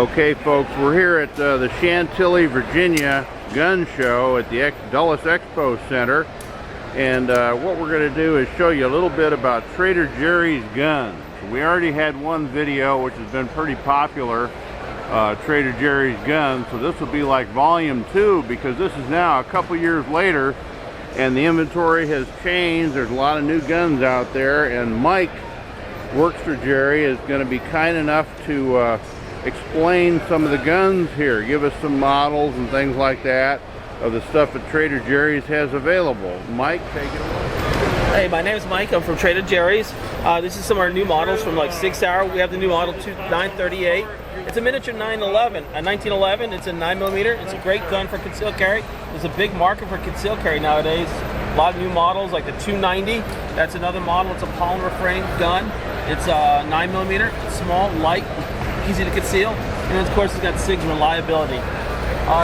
Okay, folks, we're here at the Chantilly, Virginia gun show at the Dulles Expo Center, and what we're going to do is show you a little bit about Trader Jerry's guns. We already had one video which has been pretty popular, Trader Jerry's guns, so this will be like volume 2, because this is now a couple years later and the inventory has changed. There's a lot of new guns out there, and Mike works for Jerry, is going to be kind enough to explain some of the guns here, give us some models and things like that of the stuff that Trader Jerry's has available. Mike, take it away. Hey, my name is Mike. I'm from Trader Jerry's. This is some of our new models from like Sig Sauer. We have the new model 938. It's a miniature 1911. It's a 9mm. It's a great gun for concealed carry. There's a big market for concealed carry nowadays. A lot of new models like the 290. That's another model. It's a polymer frame gun. It's a 9mm. It's small, light, easy to conceal, and then of course it's got Sig's reliability.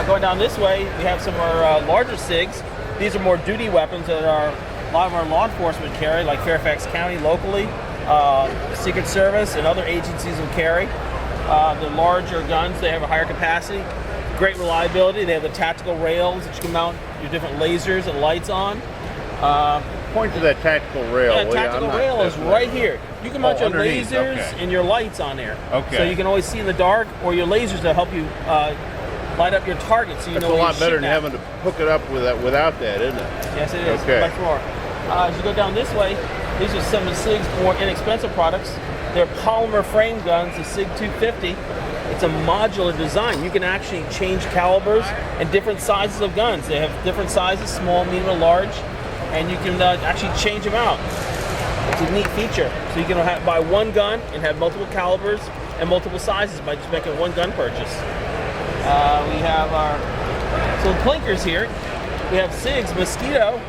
Going down this way, we have some of our larger Sigs. These are more duty weapons that a lot of our law enforcement carry, like Fairfax County locally, Secret Service and other agencies will carry. The larger guns, they have a higher capacity, great reliability. They have the tactical rails that you can mount your different lasers and lights on. Point to that tactical rail. Yeah, tactical rail is right here. You can mount your underneath. lasers and your lights on there. Okay. So you can always see in the dark, or your lasers that help you light up your target, so you know. It's a lot better than having to hook it up with that, without that, isn't it? Yes, it is. Okay. Much more. As you go down this way, these are some of Sig's more inexpensive products. They're polymer frame guns, the Sig 250. It's a modular design. You can actually change calibers and different sizes of guns. They have different sizes, small, medium, or large, and you can actually change them out. It's a neat feature. So you can buy one gun and have multiple calibers and multiple sizes by just making one gun purchase. We have our plinkers here. We have Sig's Mosquito.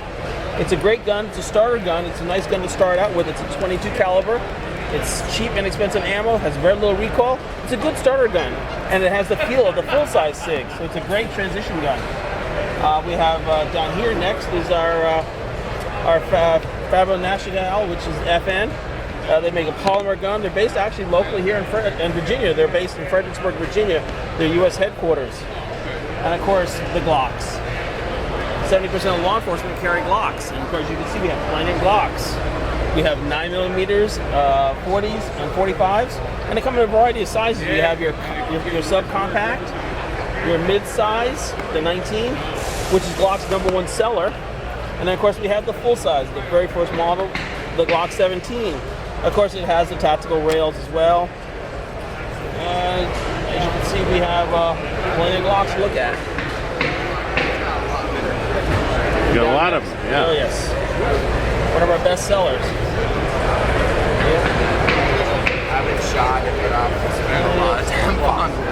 It's a great gun. It's a starter gun. It's a nice gun to start out with. It's a 22 caliber. It's cheap, inexpensive ammo. Has very little recoil. It's a good starter gun, and it has the feel of the full-size Sig. So it's a great transition gun. We have down here next is our Fabo Nacional, which is FN. They make a polymer gun. They're based actually locally here in Virginia. They're based in Fredericksburg, Virginia, their U.S. headquarters. And of course, the Glocks. 70% of law enforcement carry Glocks. And of course, you can see we have plenty of Glocks. We have 9mm, 40s, and 45s. And they come in a variety of sizes. You have your subcompact, your mid-size, the 19, which is Glock's #1 seller. And then of course we have the full size, the very first model, the Glock 17. Of course it has the tactical rails as well. And as you can see, we have plenty of Glocks to look at. You got a lot of them, yeah. Oh yes. One of our best sellers. I've been shot but I've spent a lot of time fondling.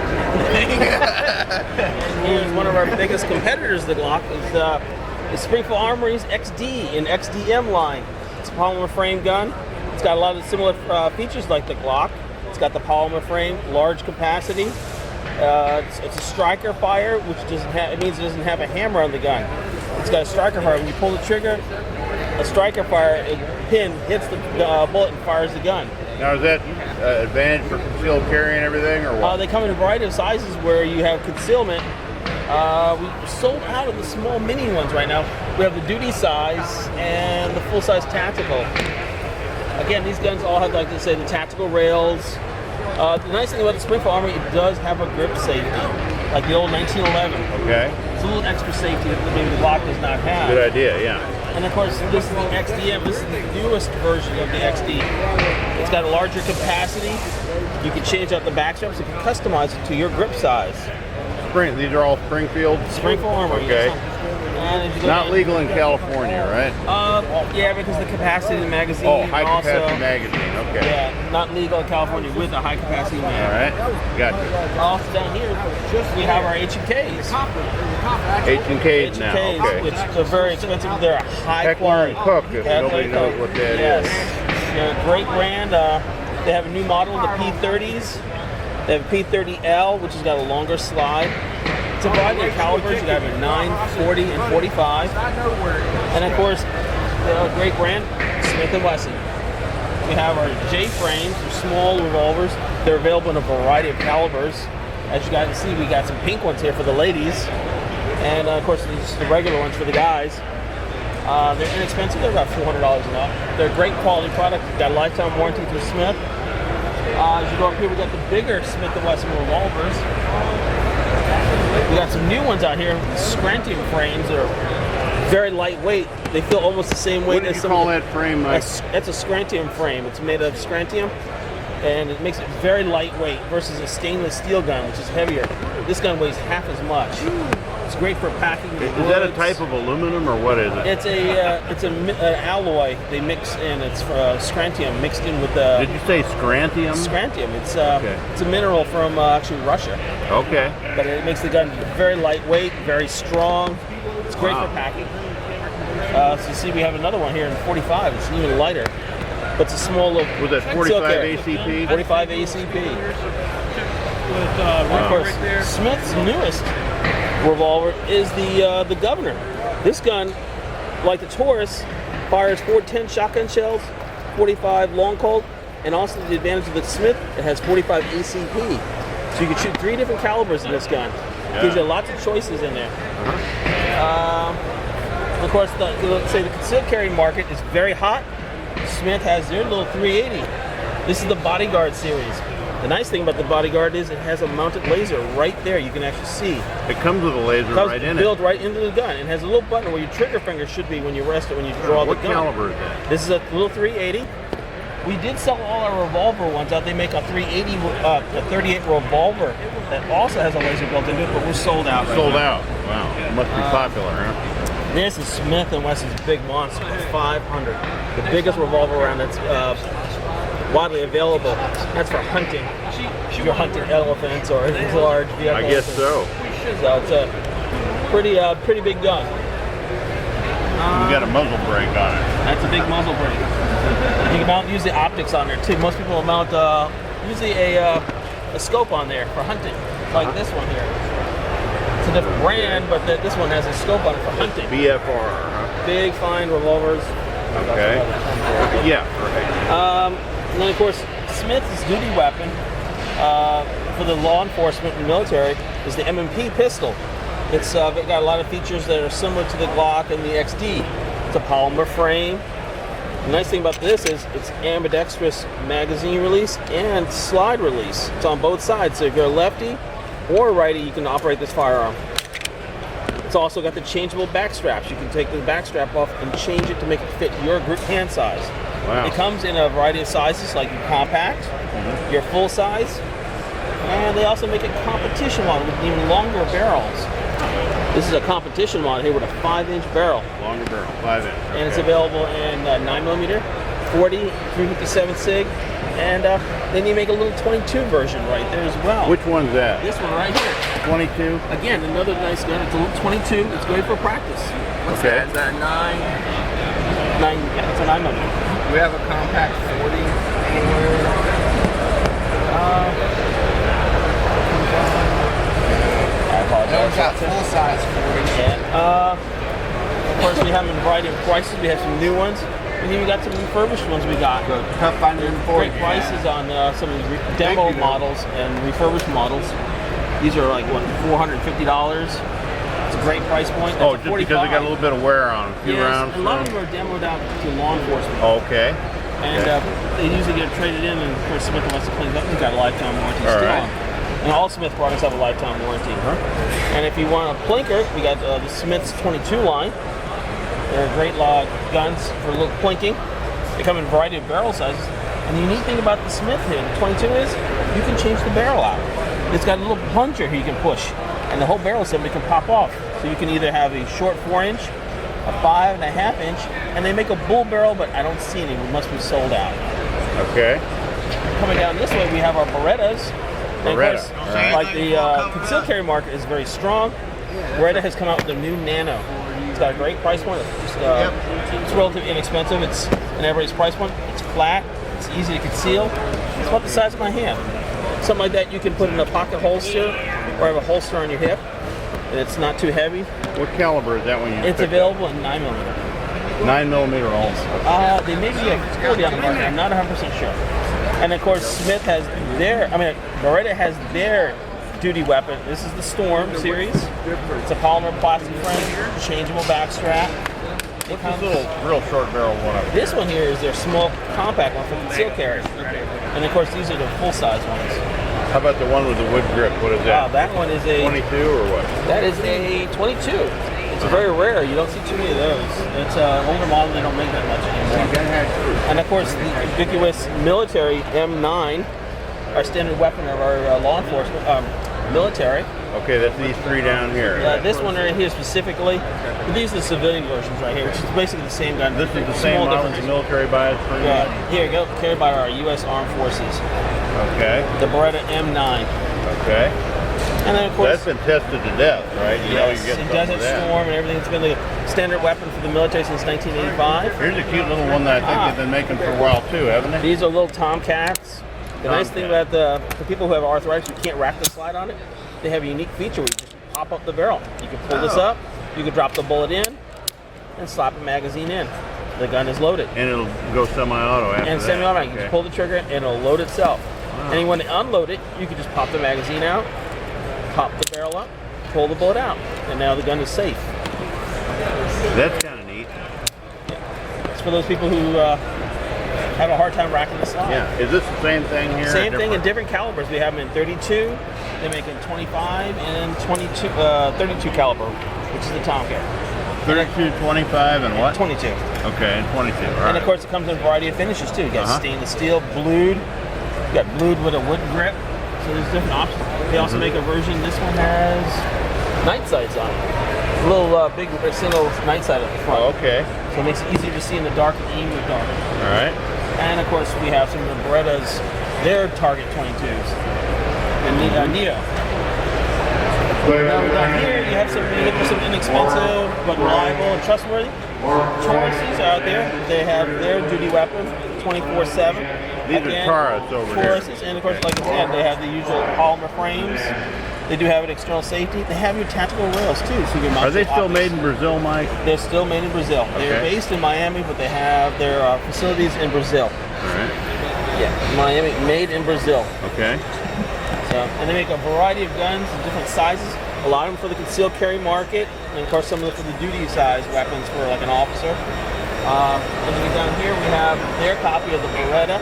Here's one of our biggest competitors, the Glock, is the Springfield Armory's XD and XDM line. It's a polymer frame gun. It's got a lot of similar features like the Glock. It's got the polymer frame, large capacity. It's a striker fire, which it means it doesn't have a hammer on the gun. It's got a striker fire. When you pull the trigger, a striker fire pin hits the bullet and fires the gun. Now, is that advantage for concealed carry and everything, or what? They come in a variety of sizes where you have concealment. We sold out of the small mini ones right now. We have the duty size and the full-size tactical. Again, these guns all have, like I say, the tactical rails. The nice thing about the Springfield Armory, it does have a grip safety, like the old 1911. Okay. It's a little extra safety that maybe the Glock does not have. Good idea, yeah. And of course, this is the XDM. This is the newest version of the XD. It's got a larger capacity. You can change out the back straps. You can customize it to your grip size. These are all Springfield Armory. Okay. Yes. Not legal in California, right? Yeah, because the capacity of the magazine. Oh, high capacity magazine. Okay. Yeah, not legal in California with a high capacity magazine. All right. Gotcha. Off down here, we have our H&Ks. H&Ks now. Okay. Which are very expensive. They're a high Heckler quality. and Cook, if nobody knows what that is. They're a great brand. They have a new model, the P30s. They have a P30L, which has got a longer slide. It's a variety of calibers. You got a 9, 40, and 45. And of course, a great brand, Smith & Wesson. We have our J frames, small revolvers. They're available in a variety of calibers. As you guys can see, we got some pink ones here for the ladies, and of course these are the regular ones for the guys. They're inexpensive. They're about $400 and up. They're a great quality product. We've got a lifetime warranty through Smith. As you go up here, we got the bigger Smith & Wesson revolvers. We got some new ones out here. Scrantium frames are very lightweight. They feel almost the same weight as some. What do you call that frame, Mike? That's a Scrantium frame. It's made of Scrantium, and it makes it very lightweight versus a stainless steel gun, which is heavier. This gun weighs half as much. It's great for packing. Is that a type of aluminum or what is it? It's an alloy they mix in. It's Scrantium mixed in with the. Did you say Scrantium? Scrantium. It's okay. It's a mineral from actually Russia. Okay. But it makes the gun very lightweight, very strong. It's great for packing. So you see, we have another one here in 45. It's even lighter, but it's a small little. Was that 45 ACP? 45 ACP. Of course, Smith's newest revolver is the Governor. This gun, like the Taurus, fires 410 shotgun shells, 45 long Colt, and also the advantage of the Smith, it has 45 ACP. So you can shoot 3 different calibers in this gun. It gives you lots of choices in there. Of course, let's say the concealed carry market is very hot. Smith has their little 380. This is the Bodyguard series. The nice thing about the Bodyguard is it has a mounted laser right there. You can actually see. It comes with a laser right in it. Built right into the gun. It has a little button where your trigger finger should be when you rest it, when you draw the gun. What caliber is that? This is a little 380. We did sell all our revolver ones out. They make a 380, a 38 revolver that also has a laser built into it, but we're sold out. Sold out. Wow. It must be popular, huh? This is Smith & Wesson's Big Monster, 500. The biggest revolver around that's widely available. That's for hunting. If you're hunting elephants or large vehicles. I guess so. So it's a pretty big gun. You got a muzzle brake on it. That's a big muzzle brake. You can use the optics on there too. Most people mount usually a scope on there for hunting, like this one here. It's a different brand, but this one has a scope on it for hunting. BFR, huh? Big, fine revolvers. Okay. Yeah, right. And then, of course, Smith's duty weapon for the law enforcement and military is the M&P pistol. It's got a lot of features that are similar to the Glock and the XD. It's a polymer frame. The nice thing about this is it's ambidextrous magazine release and slide release. It's on both sides, so if you're a lefty or a righty, you can operate this firearm. It's also got the changeable back straps. You can take the back strap off and change it to make it fit your grip hand size. Wow. It comes in a variety of sizes, like your compact, your full size, and they also make a competition model with even longer barrels. This is a competition model here with a 5-inch barrel. Longer barrel, 5-inch. Okay. And it's available in 9mm, 40, 357 Sig, and then you make a little 22 version right there as well. Which one's that? This one right here. 22? Again, another nice gun. It's a little 22. It's great for practice. What's Okay. that? Is that a 9? 9, yeah, it's a 9mm. Do we have a compact 40 anywhere? I apologize. We've got full size 40. And, of course, we have them in a variety of prices. We have some new ones. And even got some refurbished ones we got. Tough finding for Great prices on some of these demo models and refurbished models. These are like, what, $450? It's a great price point. That's Oh, just because they got a little bit of wear on them. A few rounds. A lot of them are demoed out to law enforcement. Okay. And they usually get traded in, and of course Smith & Wesson cleans up. We've got a lifetime warranty still right. on. And all Smith products have a lifetime warranty. And if you want a plinker, we got the Smith's 22 line. They're great guns for a little plinking. They come in a variety of barrel sizes. And the unique thing about the Smith here, the 22 is, you can change the barrel out. It's got a little plunger here you can push, and the whole barrel assembly can pop off. So you can either have a short 4-inch, a 5.5-inch, and they make a bull barrel, but I don't see any. It must be sold out. Okay. Coming down this way, we have our Berettas. And of Beretta, course, right. like the concealed carry market is very strong. Beretta has come out with a new Nano. It's got a great price point. It's relatively inexpensive. It's an everybody's price point. It's flat. It's easy to conceal. It's about the size of my hand. Something like that you can put in a pocket holster or have a holster on your hip. And it's not too heavy. What caliber is that one you It's available in 9mm. 9mm also. They may be a 40 on the market. I'm not 100% sure. And of course, Beretta has their duty weapon. This is the Storm series. It's a polymer plastic frame, changeable back strap. What's this little real short barrel one up? This one here is their small compact one for concealed carry. And of course these are the full size ones. How about the one with the wood grip? What is that? That one is a 22 or what? That is a 22. It's very rare. You don't see too many of those. It's an older model. They don't make that much anymore. And of course, the ubiquitous military M9, our standard weapon of our law enforcement military. Okay, that's these three down here. This one right here specifically. These are the civilian versions right here, which is basically the same gun. This is the same model as the military bias for you? Here you go. Carried by our U.S. Armed Forces. Okay. The Beretta M9. Okay. And then of course that's been tested to death, right? You know you get it doesn't storm and everything. It's been the standard weapon for the military since 1985. Here's a cute little one that I think they've been making for a while too, haven't they? These are little Tomcats. The nice thing about the people who have arthritis, you can't rack the slide on it. They have a unique feature where you just pop up the barrel. You can pull this up, you can drop the bullet in, and slap a magazine in. The gun is loaded. And it'll go semi-auto after and that. semi-automatic. You just pull the trigger and it'll load itself. Wow. And when you unload it, you can just pop the magazine out, pop the barrel up, pull the bullet out, and now the gun is safe. That's kind of neat. It's for those people who have a hard time racking the slide. Yeah. Is this the same thing here? Same thing in different calibers. We have them in 32. They make it 25 and 32 caliber, which is the Tomcat. 32, 25, and what? 22. Okay, and 22. All right. And of course, it comes in a variety of finishes too. You got stainless steel, blued. You got blued with a wood grip. So there's different options. They also make a version. This one has night sights on it. A little big single night sight at the front. Oh, okay. So it makes it easier to see in the dark and aim with dark. All right. And of course, we have some of the Berettas, their Target 22s. The Neo. Now down here, you have some inexpensive but reliable and trustworthy Tauruses out there. They have their duty weapon 24/7. These are Taurus over Tauruses, here. and of course, like I said, they have the usual polymer frames. They do have an external safety. They have your tactical rails too, so you can mount. Are they your still optics. made in Brazil, Mike? They're still made in Brazil. Okay. They're based in Miami, but they have their facilities in Brazil. All right. Yeah, Miami, made in Brazil. Okay. So, and they make a variety of guns in different sizes. A lot of them for the concealed carry market, and of course some of them for the duty size weapons for like an officer. And then down here we have their copy of the Beretta.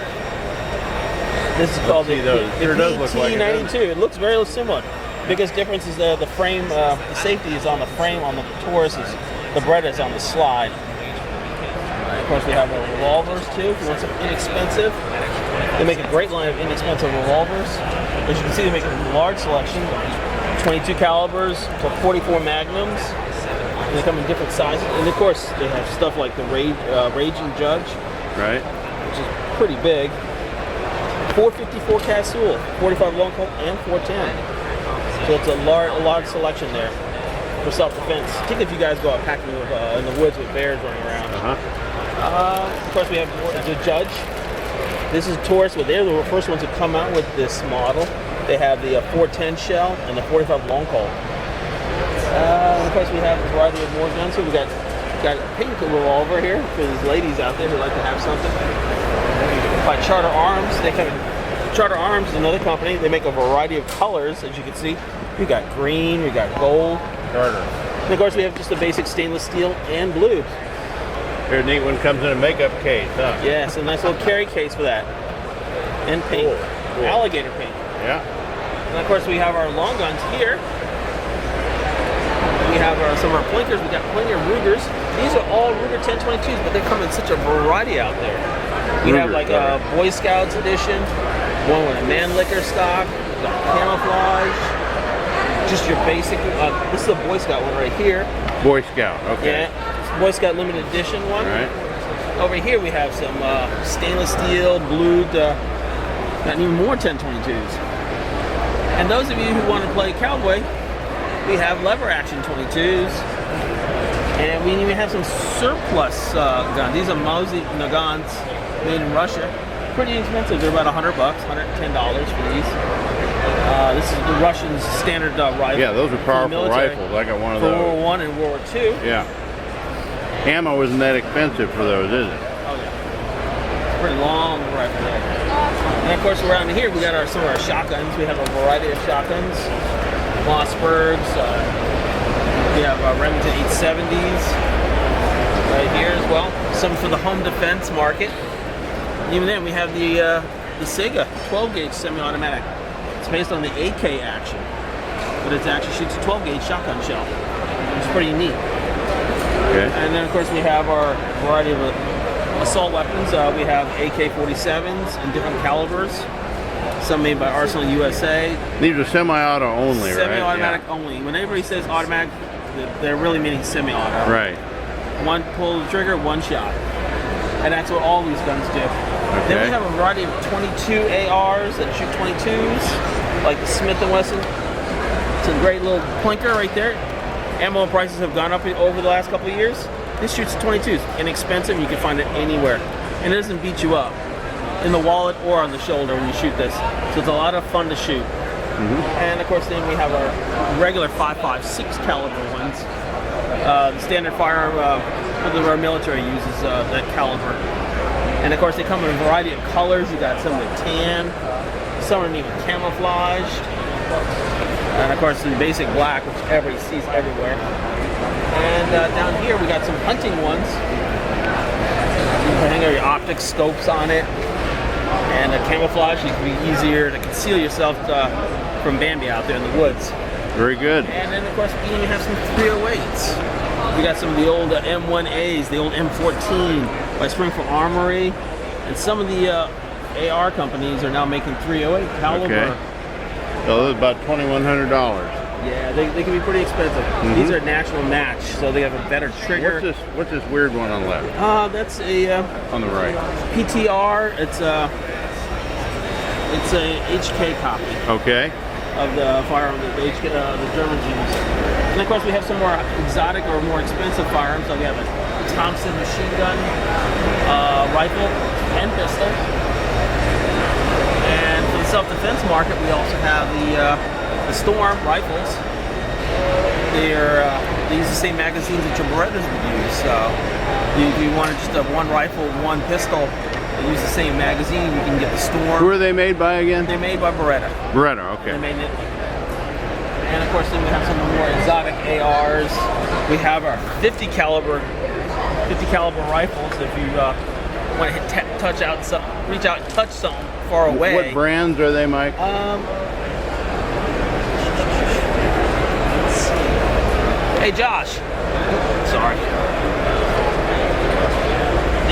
This is called the PT92. It looks very similar. Biggest difference is the frame, the safety is on the frame on the Tauruses. The Beretta is on the slide. Of course, we have the revolvers too. If you want some inexpensive, they make a great line of inexpensive revolvers. As you can see, they make a large selection: 22 calibers to 44 magnums. And they come in different sizes. And of course, they have stuff like the Raging Judge, Right. which is pretty big. 454 Casual, 45 long Colt, and 410. So it's a large selection there for self-defense. Particularly if you guys go out packing in the woods with bears running around. Of course, we have the Judge. This is Taurus, but they're the first ones to come out with this model. They have the 410 shell and the 45 long Colt. Of course, we have a variety of more guns here. We got a pink revolver here for these ladies out there who like to have something. By Charter Arms, Charter Arms is another company. They make a variety of colors, as you can see. We got green, we got gold. Charter. And of course, we have just the basic stainless steel and blue. Here, a neat one comes in a makeup case, huh? Yes, a nice little carry case for that. And paint. Cool. Alligator paint. Yeah. And of course, we have our long guns here. We have some of our plinkers. We got plenty of Rugers. These are all Ruger 1022s, but they come in such a variety out there. We have like a Boy Scouts edition, one with a man liquor stock, got camouflage, just your basic. This is a Boy Scout one right here. Boy Scout, okay. Yeah, Boy Scout limited edition one. All right. Over here we have some stainless steel, blued, got even more 1022s. And those of you who want to play cowboy, we have lever action 22s. And we even have some surplus guns. These are Mosey Nagants made in Russia. Pretty expensive. They're about $100, $110 for these. This is the Russian standard rifle. Yeah, those are powerful rifles. I got one of those. For World War I and World War II. Yeah. Ammo isn't that expensive for those, is it? Oh yeah. It's a pretty long rifle there. And of course around here we got some of our shotguns. We have a variety of shotguns. Mossbergs. We have Remington 870s right here as well. Some for the home defense market. Even then, we have the Sega 12-gauge semi-automatic. It's based on the AK action, but it actually shoots a 12-gauge shotgun shell. It's pretty neat. Okay. And then, of course, we have our variety of assault weapons. We have AK-47s in different calibers. Some made by Arsenal USA. These are semi-auto only, right? Semi-automatic only. When everybody says automatic, they're really meaning semi-auto. Right. One pull the trigger, one shot. And that's what all these guns do. Okay. Then we have a variety of 22 ARs that shoot 22s, like the Smith & Wesson. It's a great little plinker right there. Ammo prices have gone up over the last couple of years. This shoots 22s. Inexpensive, you can find it anywhere. And it doesn't beat you up in the wallet or on the shoulder when you shoot this. So it's a lot of fun to shoot. And of course, then we have our regular 5.56 caliber ones. The standard firearm our military uses that caliber. And of course, they come in a variety of colors. You got some with tan, some are even camouflaged, and of course, the basic black, which everybody sees everywhere. And down here, we got some hunting ones. You can hang your optic scopes on it, and camouflage. It can be easier to conceal yourself from Bambi out there in the woods. Very good. And then, of course, we even have some 308s. We got some of the old M1As, the old M14 by Springfield Armory, and some of the AR companies are now making 308 caliber. Okay. So those are about $2,100. Yeah, they can be pretty expensive. These are national match, so they have a better trigger. What's this weird one on the left? That's a On the right. PTR. It's a HK copy. Okay. Of the firearm that the Germans use. And of course we have some more exotic or more expensive firearms. So we have a Thompson machine gun, rifle, and pistol. And for the self-defense market, we also have the Storm rifles. They use the same magazines that your Berettas would use. So if you wanted just one rifle, one pistol, they use the same magazine. You can get the Storm. Who are they made by again? They're made by Beretta. Beretta, okay. They made it. And of course, then we have some of the more exotic ARs. We have our 50 caliber rifles. If you want to reach out and touch something far away. What brands are they, Mike? Hey, Josh. Sorry.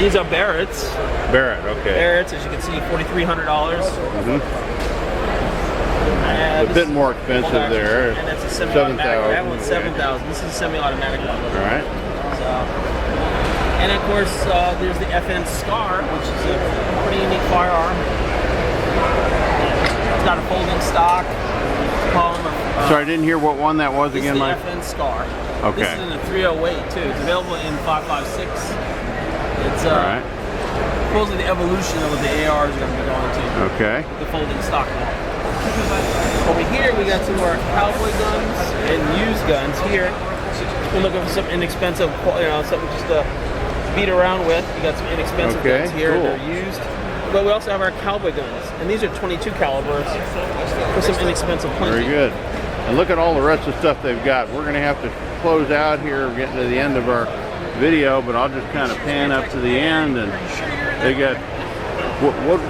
These are Berettas. Barrett, okay. Berettas, as you can see, $4,300. A bit more expensive there. And that's a semi-automatic. That one's $7,000. This is a semi-automatic one. All right. So, and of course, there's the FN Scar, which is a pretty unique firearm. It's got a folding stock, polymer. Sorry, I didn't hear what one that was again, Mike. This is the FN Scar. Okay. This is in the 308 too. It's available in 5.56. It's all right. supposedly the evolution of what the AR is going to be going to. Okay. The folding stock. Over here we got some more cowboy guns and used guns here. We're looking for some inexpensive, something just to beat around with. We got some inexpensive guns here. Cool. They're used. But we also have our cowboy guns, and these are 22 calibers for some inexpensive plenty. Very good. And look at all the rest of the stuff they've got. We're going to have to close out here, getting to the end of our video, but I'll just kind of pan up to the end, and they got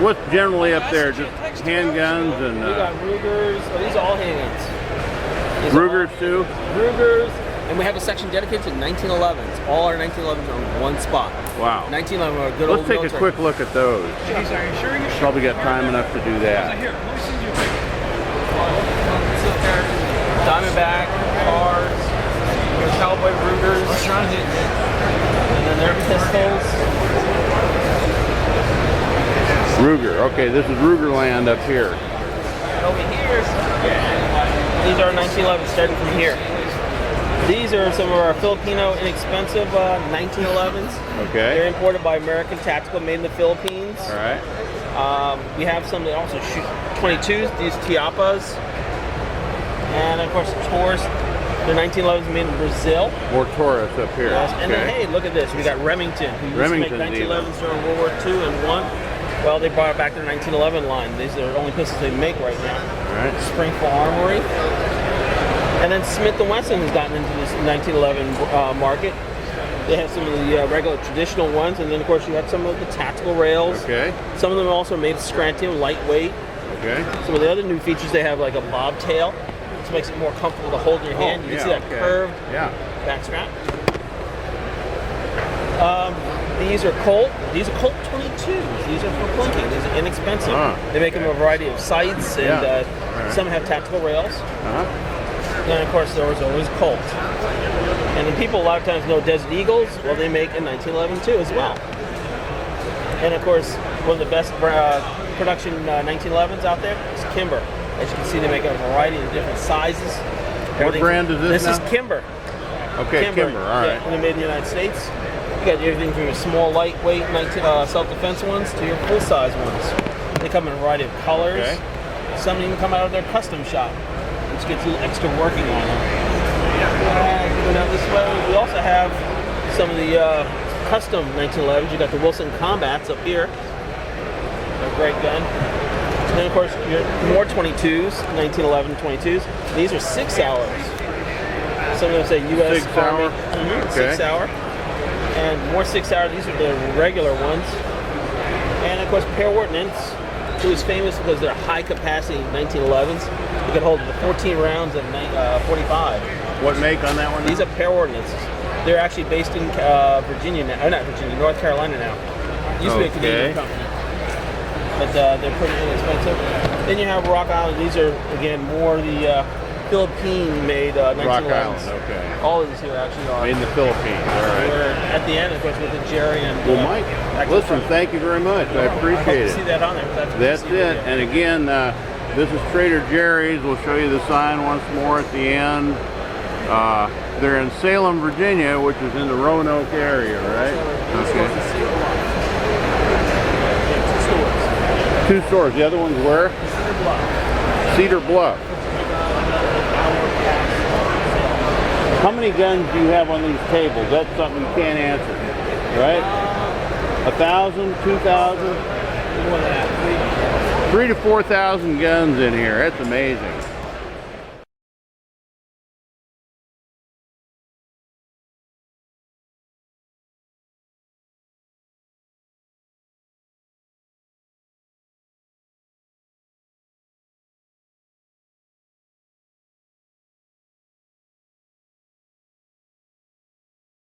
what's generally up there, just handguns and we got Rugers. Oh, these are all handguns. Rugers too. Rugers, and we have a section dedicated to 1911s. All our 1911s are in one spot. Wow. 1911 are good. Let's take a quick look at those. Probably got time enough to do that. Diamondback, cars, cowboy Rugers, and then their pistols. Ruger. Okay, this is Ruger land up here. And over here, these are 1911s starting from here. These are some of our Filipino inexpensive 1911s. Okay. They're imported by American Tactical, made in the Philippines. All right. We have some that also shoot 22s, these Tiapas. And of course, Taurus. They're 1911s made in Brazil. More Taurus up here. Yes. And okay. then, hey, look at this. We got Remington, who used to make 1911s during World War II and won. Well, they brought it back to the 1911 line. These are the only pistols they make right now. All right. Springfield Armory. And then Smith & Wesson has gotten into this 1911 market. They have some of the regular traditional ones, and then of course you have some of the tactical rails. Okay. Some of them are also made of strontium, lightweight. Okay. Some of the other new features, they have like a bobtail, which makes it more comfortable to hold in your hand. You can see that curved back strap. These are Colt 22s. These are for plinking. These are inexpensive. They make them a variety of sights, and some have tactical rails. Then of course there was always Colt. And then people a lot of times know Desert Eagles. Well, they make in 1911 too as well. And of course, one of the best production 1911s out there is Kimber. As you can see, they make a variety of different sizes. What brand is this now? This is Kimber. Okay, Kimber, all right. Yeah, and they're made in the United States. You got everything from your small, lightweight self-defense ones to your full-size ones. They come in a variety of colors. Okay. Some even come out of their custom shop, which gets a little extra working on them. Go down this way. We also have some of the custom 1911s. You got the Wilson Combats up here. They're a great gun. And then of course your more 22s, 1911 22s. These are Sig Sauers. Some of them say U.S. Sig Sauer. Army. Sig Sauer. And more Sig Sauer. These are the regular ones. And of course Pear Ordnance, who is famous because they're high capacity 1911s. You can hold the 14 rounds of 45. What make on that one? These are Pear Ordnances. They're actually based in Virginia now. Not Virginia, North Carolina now. Used to be a Canadian company. But they're pretty inexpensive. Then you have Rock Island. These are, again, more the Philippine-made 1911s. Rock Island, okay. All of these here actually are. Made in the Philippines, all right. We're at the end, of course, with the Jerry and... Well, Mike, listen, thank you very much. I appreciate it. See that on there. That's it. And again, this is Trader Jerry's. We'll show you the sign once more at the end. They're in Salem, Virginia, which is in the Roanoke area, right? Okay. Two stores. The other one's where? Cedar Bluff. How many guns do you have on these tables? That's something you can't answer, right? 1,000, 2,000? 3,000 to 4,000 guns in here. That's amazing.